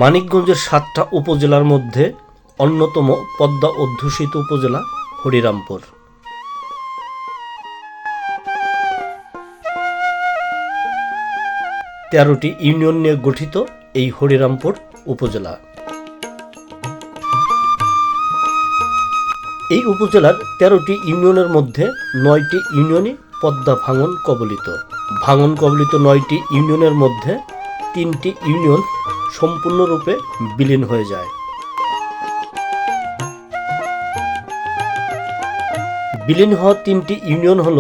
মানিকগঞ্জের ৭টা উপজেলার মধ্যে অন্যতম পদ্মা অধ্যুষিত উপজেলা হরিরামপুর। তেরোটি ইউনিয়ন নিয়ে গঠিত এই হরিরামপুর উপজেলা। এই উপজেলার ১৩টি ইউনিয়নের মধ্যে ৯টি ইউনিয়নই পদ্মা ভাঙন কবলিত। ভাঙন কবলিত ৯টি ইউনিয়নের মধ্যে ৩টি ইউনিয়ন সম্পূর্ণরূপে বিলীন হয়ে যায়। বিলীন হওয়া ৩টি ইউনিয়ন হল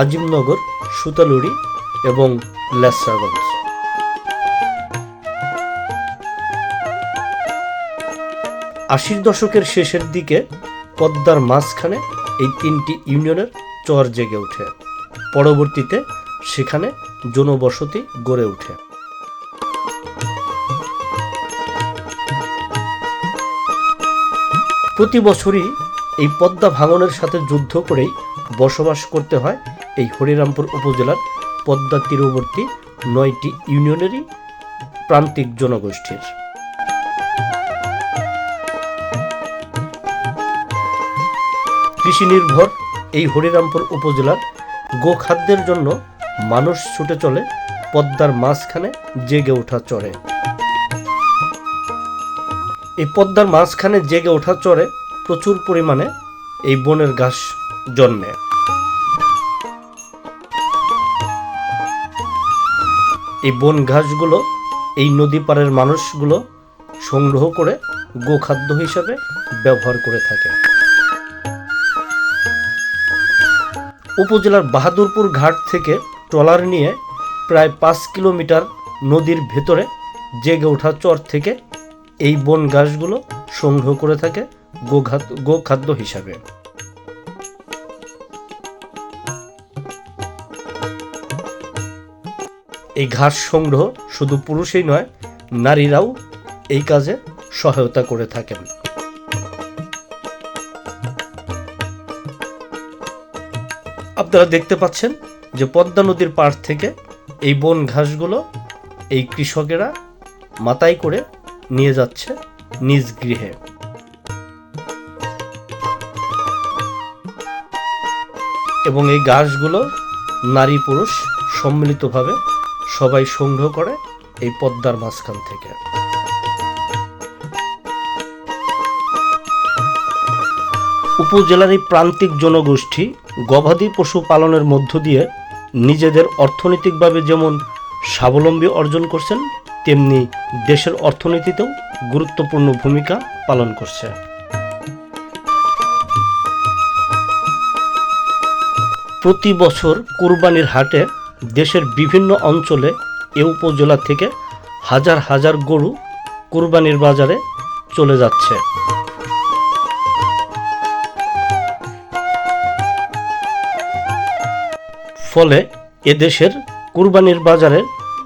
আজিমনগর, সুতালুড়ি এবং লেসরাগঞ্জ। আশির দশকের শেষের দিকে পদ্মার মাঝখানে এই ৩টি ইউনিয়নের চর জেগে ওঠে। পরবর্তীতে সেখানে জনবসতি গড়ে ওঠে। প্রতি বছরই এই পদ্মা ভাঙনের সাথে যুদ্ধ করেই বসবাস করতে হয় এই হরিরামপুর উপজেলার পদ্মা তীরবর্তী ৯টি ইউনিয়নেরই প্রান্তিক জনগোষ্ঠীর। কৃষি নির্ভর এই হরিরামপুর উপজেলার গোখাদ্যের জন্য মানুষ ছুটে চলে পদ্মার মাঝখানে জেগে ওঠা চরে। এই পদ্মার মাঝখানে জেগে ওঠা চরে প্রচুর পরিমাণে এই বনের ঘাস জন্মে। এই বন ঘাসগুলো এই নদী পাড়ের মানুষগুলো সংগ্রহ করে গোখাদ্য হিসাবে ব্যবহার করে থাকে। উপজেলার বাহাদুরপুর ঘাট থেকে ট্রলার নিয়ে প্রায় ৫ কিলোমিটার নদীর ভেতরে জেগে ওঠা চর থেকে এই বন ঘাসগুলো সংগ্রহ করে থাকে গোখাদ্য হিসাবে। এই ঘাস সংগ্রহ শুধু পুরুষই নয়, নারীরাও এই কাজে সহায়তা করে থাকেন। আপনারা দেখতে পাচ্ছেন যে পদ্মা নদীর পাড় থেকে এই বন ঘাসগুলো এই কৃষকেরা মাথায় করে নিয়ে যাচ্ছে নিজ গৃহে। এবং এই ঘাসগুলো নারী পুরুষ সম্মিলিতভাবে সবাই সংগ্রহ করে এই পদ্মার মাঝখান থেকে। উপজেলার এই প্রান্তিক জনগোষ্ঠী গবাদি পশু পালনের মধ্য দিয়ে নিজেদের অর্থনৈতিকভাবে যেমন স্বাবলম্বী অর্জন করছেন, তেমনি দেশের অর্থনীতিতেও গুরুত্বপূর্ণ ভূমিকা পালন করছে। প্রতি বছর কুরবানির হাটে দেশের বিভিন্ন অঞ্চলে এ উপজেলা থেকে হাজার হাজার গরু কুরবানির বাজারে চলে যাচ্ছে। ফলে এদেশের কুরবানির বাজারে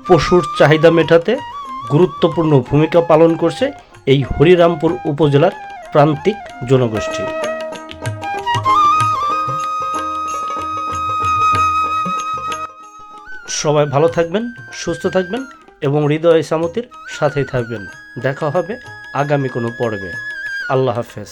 পশুর চাহিদা মেটাতে গুরুত্বপূর্ণ ভূমিকা পালন করছে এই হরিরামপুর উপজেলার প্রান্তিক জনগোষ্ঠী। সবাই ভালো থাকবেন, সুস্থ থাকবেন এবং হৃদয় সামতির সাথেই থাকবেন। দেখা হবে আগামী কোনো পর্বে। আল্লাহ হাফেজ।